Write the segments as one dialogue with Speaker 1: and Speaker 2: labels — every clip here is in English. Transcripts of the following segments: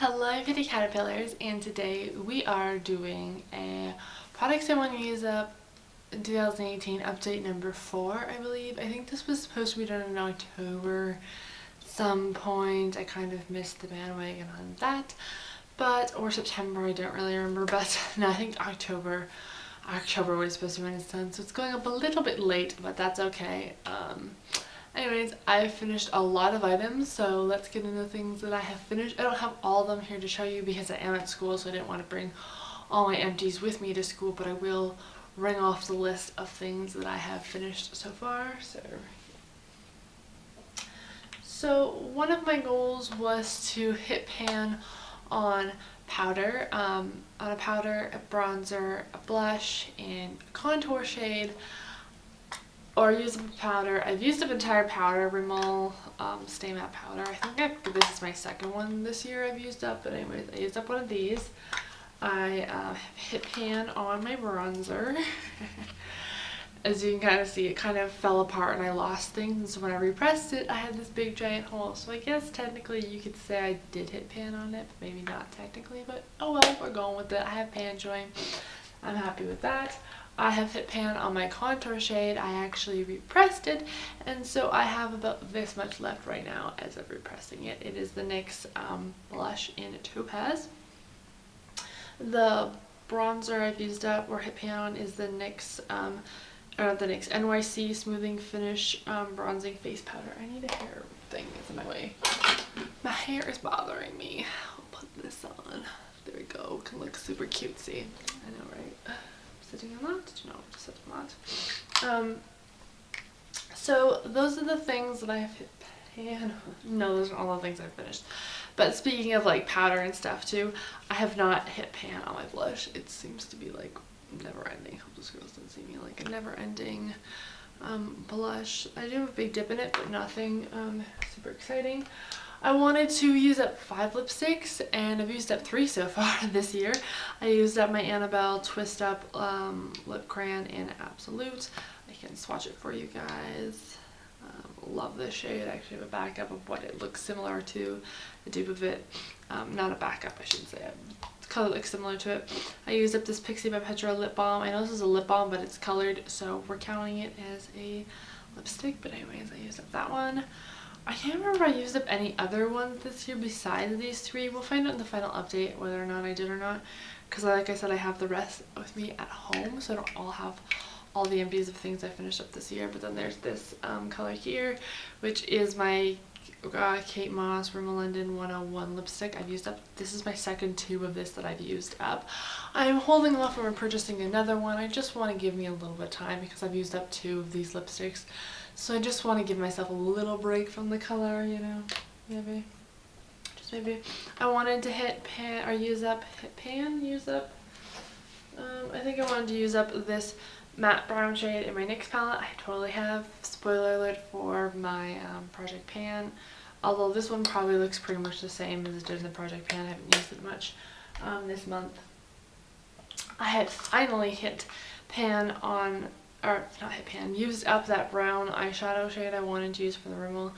Speaker 1: Hello Kitty Caterpillars, and today we are doing a products I want to use up in 2018 update number 4, I believe. I think this was supposed to be done in October some point. I kind of missed the bandwagon on that, or September, I don't really remember, but no, I think October was supposed to be when it's done, so it's going up a little bit late, but that's okay. Anyways, I've finished a lot of items, so let's get into things that I have finished. I don't have all of them here to show you because I am at school, so I didn't want to bring all my empties with me to school, but I will ring off the list of things that I have finished so far. So one of my goals was to hit pan on powder, a bronzer, a blush, and a contour shade. Or use up a powder. I've used up entire powder, Rimmel Stay Matte powder. I think this is my second one this year I've used up, but anyways, I used up one of these. I hit pan on my bronzer. As you can kind of see, it kind of fell apart and I lost things, and so when I repressed it, I had this big giant hole. So I guess technically you could say I did hit pan on it, but maybe not technically, but oh well, we're going with it. I have pan joint. I'm happy with that. I have hit pan on my contour shade. I actually repressed it, and so I have about this much left right now as of repressing it. It is the NYX blush in Topaz. The bronzer I've used up or hit pan on is the NYX NYC Smoothing Finish Bronzing Face Powder. I need a hair thing that's in my way. My hair is bothering me. I'll put this on. There we go. Can look super cutesy. I know, right? Sitting on that? No, just sitting on that. So those are the things that I have hit pan. No, those are all the things I've finished. But speaking of like powder and stuff too, I have not hit pan on my blush. It seems to be like never ending. Hope this girl doesn't see me like a never ending blush. I do have a big dip in it, but nothing super exciting. I wanted to use up 5 lipsticks, and I've used up 3 so far this year. I used up my Annabelle Twist Up Lip Crayon in Absolute. I can swatch it for you guys. Love this shade. I actually have a backup of what it looks similar to, a dupe of it. Not a backup, I shouldn't say it. The color looks similar to it. I used up this Pixie by Petra lip balm. I know this is a lip balm, but it's colored, so we're counting it as a lipstick. But anyways, I used up that one. I can't remember if I used up any other ones this year besides these 3. We'll find out in the final update whether or not I did or not, because like I said, I have the rest with me at home, so I don't all have all the empties of things I finished up this year. But then there's this color here, which is my Kate Moss Rimmel London 101 lipstick. I've used up, this is my second tube of this that I've used up. I'm holding off on purchasing another one. I just want to give me a little bit of time because I've used up 2 of these lipsticks. So I just want to give myself a little break from the color, you know, maybe. Just maybe. I wanted to hit pan, or use up, I think I wanted to use up this matte brown shade in my NYX palette. I totally have. Spoiler alert for my Project Pan. Although this one probably looks pretty much the same as it did in the Project Pan. I haven't used it much this month. I had finally hit pan on, or not hit pan, used up that brown eyeshadow shade I wanted to use for the Rimmel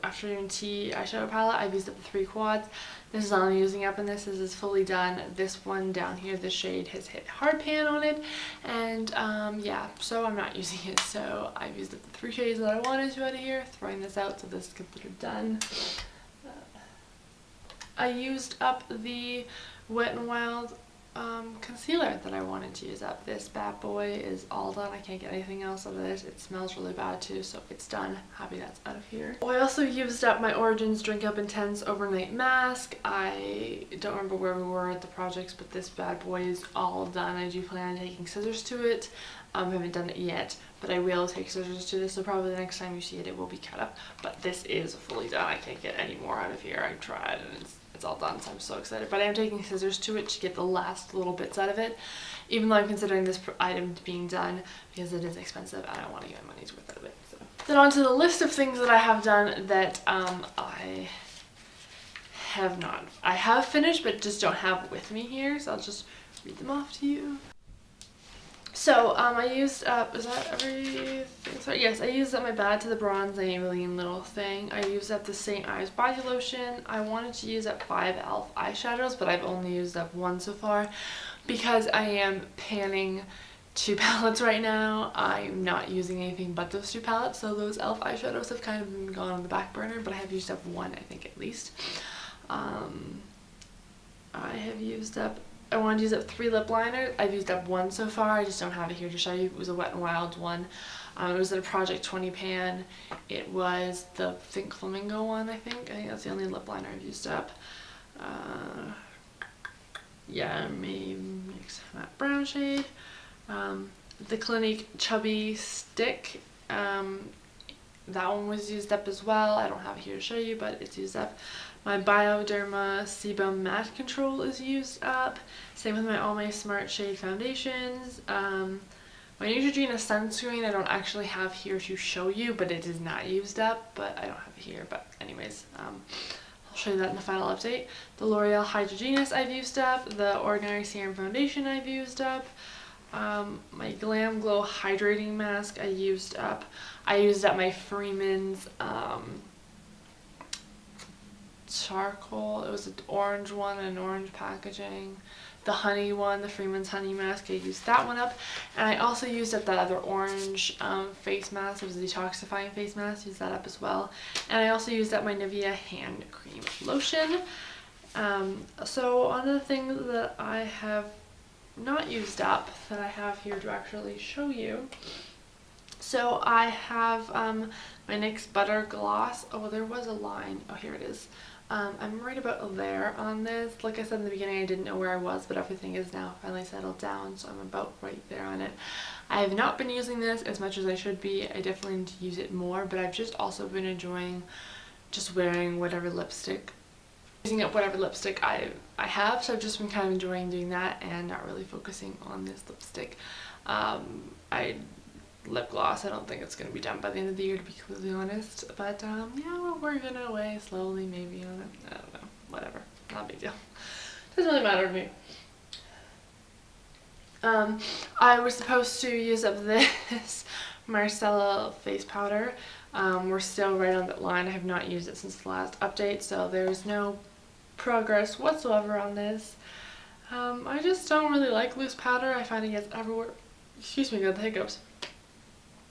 Speaker 1: Afternoon Tea eyeshadow palette. I've used up the 3 quads. This is all I'm using up, and this is fully done. This one down here, this shade has hit hard pan on it, and yeah, so I'm not using it. So I've used up the 3 shades that I wanted to out of here, throwing this out, so this is considered done. I used up the Wet n Wild concealer that I wanted to use up. This bad boy is all done. I can't get anything else out of this. It smells really bad too, so it's done. Happy that's out of here. Oh, I also used up my Origins Drink Up Intense Overnight Mask. I don't remember where we were at the projects, but this bad boy is all done. I do plan on taking scissors to it. I haven't done it yet, but I will take scissors to this, so probably the next time you see it, it will be cut up. But this is fully done. I can't get any more out of here. I tried, and it's all done, so I'm so excited. But I am taking scissors to it to get the last little bits out of it, even though I'm considering this item being done because it is expensive and I want to get my money's worth out of it. So then on to the list of things that I have done that I have finished but just don't have with me here, so I'll just read them off to you. So I used up, is that everything? Sorry, yes, I used up my Bad to the Bronze Maybelline little thing. I used up the St. Ives body lotion. I wanted to use up 5 e.l.f. eyeshadows, but I've only used up 1 so far because I am panning 2 palettes right now. I'm not using anything but those 2 palettes, so those e.l.f. eyeshadows have kind of been gone on the back burner, but I have used up 1, I think, at least. I have used up, I wanted to use up 3 lip liners. I've used up 1 so far. I just don't have it here to show you. It was a Wet n Wild one. It was in a Project 20 pan. It was the Pink Flamingo one, I think. I think that's the only lip liner I've used up. Yeah, maybe mix matte brown shade. The Clinique Chubby Stick. That one was used up as well. I don't have it here to show you, but it's used up. My Bioderma Sebum Matte Control is used up. Same with all my Smart Shade foundations. My Neutrogena sunscreen I don't actually have here to show you, but it is not used up, but I don't have it here. But anyways, I'll show you that in the final update. The L'Oreal Hydrogenous I've used up. The Ordinary Serum Foundation I've used up. My Glam Glow Hydrating Mask I used up. I used up my Freeman's charcoal. It was an orange one and orange packaging. The honey one, the Freeman's honey mask, I used that one up. And I also used up that other orange face mask. It was a detoxifying face mask. Used that up as well. And I also used up my Nivea hand cream lotion. So on the things that I have not used up that I have here to actually show you. So I have my NYX Butter Gloss. Oh, there was a line. Oh, here it is. I'm right about there on this. Like I said in the beginning, I didn't know where I was, but everything is now finally settled down, so I'm about right there on it. I have not been using this as much as I should be. I definitely need to use it more, but I've just also been enjoying just wearing whatever lipstick, using up whatever lipstick I have, so I've just been kind of enjoying doing that and not really focusing on this lipstick. Lip gloss, I don't think it's going to be done by the end of the year, to be completely honest, but yeah, we're working our way slowly maybe on it. I don't know, whatever, not a big deal, doesn't really matter to me. I was supposed to use up this Marcella face powder. We're still right on that line. I have not used it since the last update, so there's no progress whatsoever on this. I just don't really like loose powder. I find it gets everywhere. Excuse me, got the hiccups.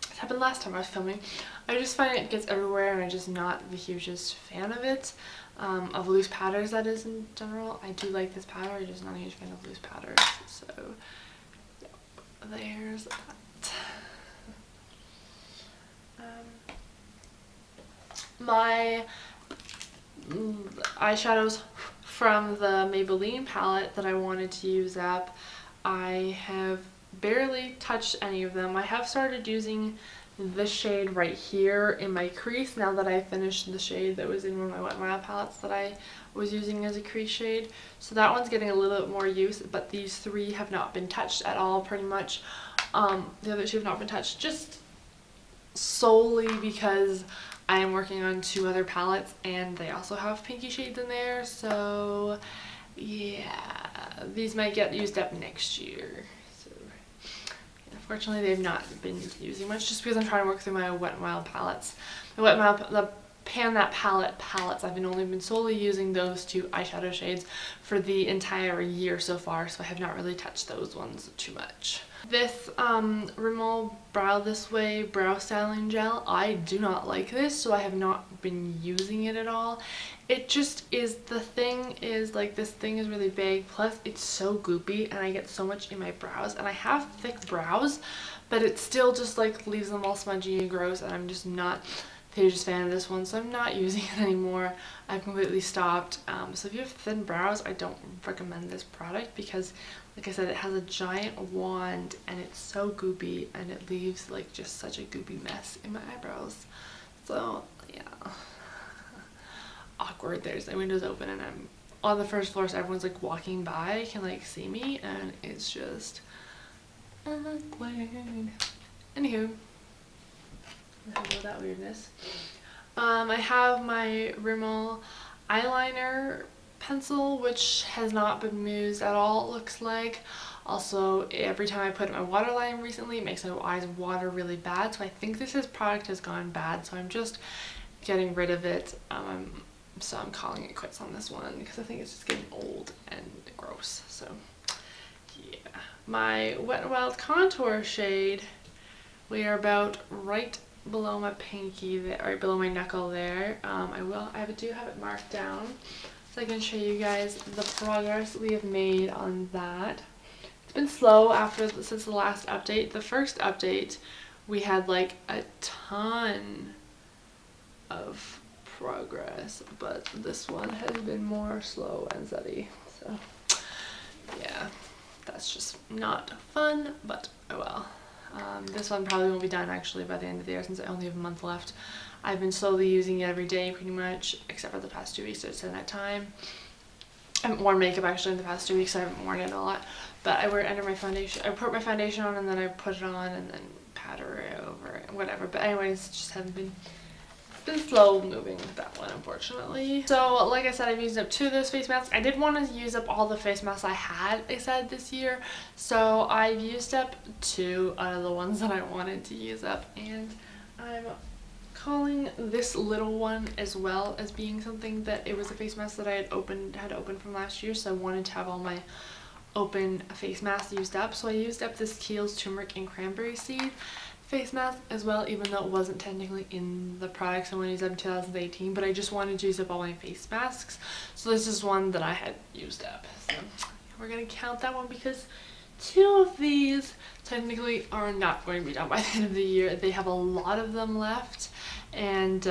Speaker 1: This happened last time I was filming. I just find it gets everywhere, and I'm just not the hugest fan of it. Of loose powders, that is, in general. I do like this powder, I'm just not a huge fan of loose powders. So there's that. My eyeshadows from the Maybelline palette that I wanted to use up, I have barely touched any of them. I have started using this shade right here in my crease now that I finished the shade that was in one of my Wet n Wild palettes that I was using as a crease shade. So that one's getting a little bit more use, but these 3 have not been touched at all, pretty much. The other 2 have not been touched, just solely because I am working on 2 other palettes and they also have pinky shades in there, so yeah, these might get used up next year. Unfortunately, they've not been using much just because I'm trying to work through my Wet n Wild palettes. The Wet n Wild, the Pan That Palette palettes, I've only been solely using those 2 eyeshadow shades for the entire year so far, so I have not really touched those ones too much. This Rimmel Brow This Way Brow Styling Gel, I do not like this, so I have not been using it at all. It just is, the thing is, like, this thing is really big, plus it's so goopy and I get so much in my brows, and I have thick brows, but it still just like leaves them all smudgy and gross, and I'm just not the hugest fan of this one, so I'm not using it anymore. I've completely stopped. So if you have thin brows, I don't recommend this product because, like I said, it has a giant wand and it's so goopy and it leaves like just such a goopy mess in my eyebrows. So yeah. Awkward. There's the windows open and I'm on the first floor, so everyone's like walking by can like see me, and it's just awkward. Anywho, with that weirdness, I have my Rimmel eyeliner pencil, which has not been used at all, it looks like. Also, every time I put my waterline recently, it makes my eyes water really bad. So I think this product has gone bad. So I'm just getting rid of it. So I'm calling it quits on this one because I think it's just getting old and gross. So yeah, my Wet n Wild contour shade, we are about right below my pinky there, right below my knuckle there. I do have it marked down so I can show you guys the progress we have made on that. It's been slow since the last update. The first update we had like a ton of progress, but this one has been more slow and steady. So yeah, that's just not fun, but oh well. This one probably won't be done actually by the end of the year since I only have a month left. I've been slowly using it every day pretty much, except for the past 2 weeks, so it's in that time. I haven't worn makeup actually in the past 2 weeks, so I haven't worn it a lot. But I wear it under my foundation. I put my foundation on and then I put it on and then powder it over it, whatever. But anyways, just haven't been slow moving with that one, unfortunately. So like I said, I've used up 2 of those face masks. I did want to use up all the face masks I said this year, so I've used up 2 out of the ones that I wanted to use up, and I'm calling this little one as well as being something that it was a face mask that I had opened from last year, so I wanted to have all my open face masks used up. So I used up this Kiehl's turmeric and cranberry seed face mask as well, even though it wasn't technically in the products I want to use up in 2018, but I just wanted to use up all my face masks, so this is one that I had used up. So we're gonna count that one because 2 of these technically are not going to be done by the end of the year. They have a lot of them left, and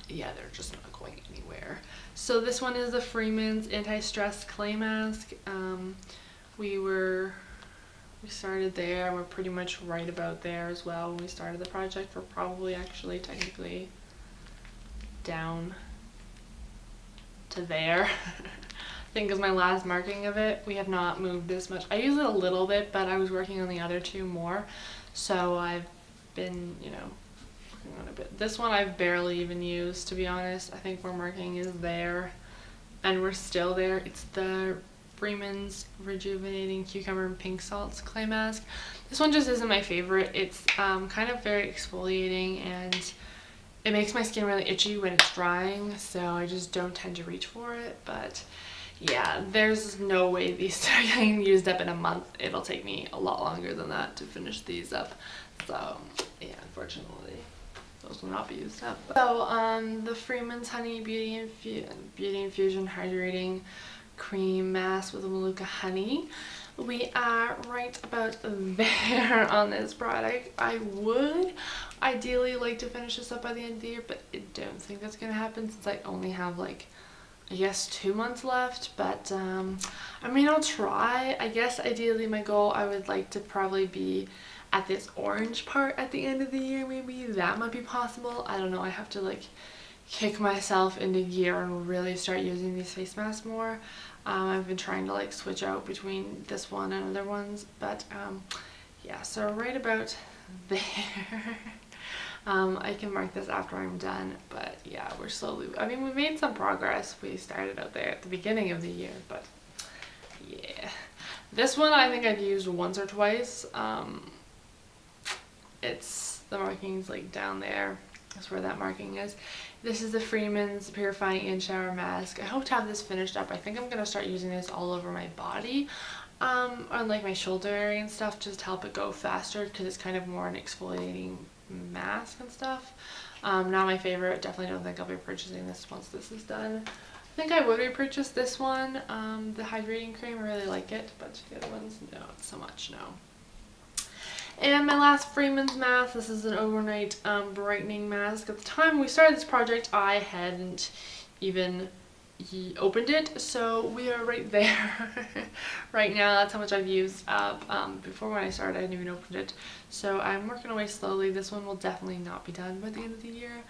Speaker 1: yeah, they're just not going anywhere. So this one is the Freeman's Anti-Stress Clay Mask. We started there. We're pretty much right about there as well. When we started the project, we're probably actually technically down to there. I think is my last marking of it. We have not moved this much. I use it a little bit, but I was working on the other 2 more. So I've been, you know, working on a bit. This one I've barely even used, to be honest. I think we're marking is there and we're still there. It's the Freeman's Rejuvenating Cucumber and Pink Salts Clay Mask. This one just isn't my favorite. It's kind of very exfoliating and it makes my skin really itchy when it's drying, so I just don't tend to reach for it. But yeah, there's no way these are getting used up in a month. It'll take me a lot longer than that to finish these up. So yeah, unfortunately, those will not be used up. So the Freeman's Honey Beauty Infusion Hydrating Cream Mask with the Manuka honey. We are right about there on this product. I would ideally like to finish this up by the end of the year, but I don't think that's gonna happen since I only have like, I guess 2 months left. But I mean, I'll try. I guess ideally my goal, I would like to probably be at this orange part at the end of the year. Maybe that might be possible. I don't know. I have to like kick myself into gear and really start using these face masks more. I've been trying to like switch out between this one and other ones, but yeah, so right about there. I can mark this after I'm done, but yeah, we're slowly, I mean, we made some progress. We started out there at the beginning of the year, but yeah. This one I think I've used once or twice. It's, the marking's like down there. That's where that marking is. This is the Freeman's Purifying In-Shower Mask. I hope to have this finished up. I think I'm going to start using this all over my body, on like my shoulder area and stuff, just to help it go faster, because it's kind of more an exfoliating mask and stuff. Not my favorite. Definitely don't think I'll be purchasing this once this is done. I think I would repurchase this one, the hydrating cream. I really like it, but the other ones, no, not so much, no. And my last Freeman's mask, this is an overnight brightening mask. At the time we started this project, I hadn't even opened it, so we are right there right now. That's how much I've used up. Before when I started, I hadn't even opened it, so I'm working away slowly. This one will definitely not be done by the end of the year,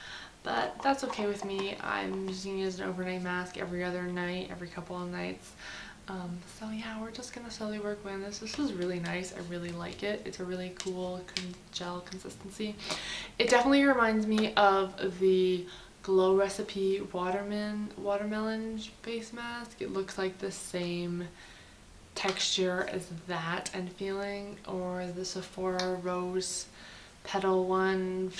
Speaker 1: but that's okay with me. I'm using it as an overnight mask every other night, every couple of nights. So yeah, we're just gonna slowly work with this. This is really nice. I really like it. It's a really cool gel consistency. It definitely reminds me of the Glow Recipe watermelon face mask. It looks like the same texture as that and feeling, or the Sephora Rose Petal one,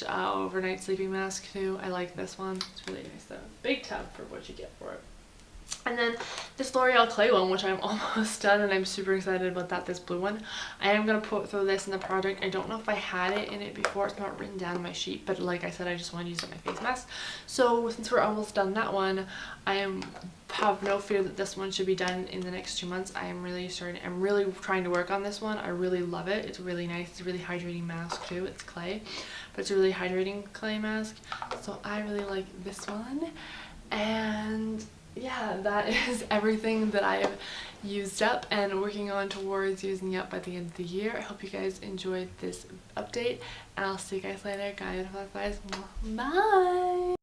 Speaker 1: overnight sleeping mask too. I like this one. It's really nice though. Big tub for what you get for it. And then this L'Oreal Clay one, which I'm almost done and I'm super excited about that, this blue one. I am going to put through this in the project. I don't know if I had it in it before. It's not written down on my sheet, but like I said, I just want to use it on my face mask. So since we're almost done that one, have no fear that this one should be done in the next 2 months. I'm really trying to work on this one. I really love it. It's really nice. It's a really hydrating mask too. It's clay, but it's a really hydrating clay mask. So I really like this one. And yeah, that is everything that I have used up and working on towards using up by the end of the year. I hope you guys enjoyed this update, and I'll see you guys later. Guys, bye.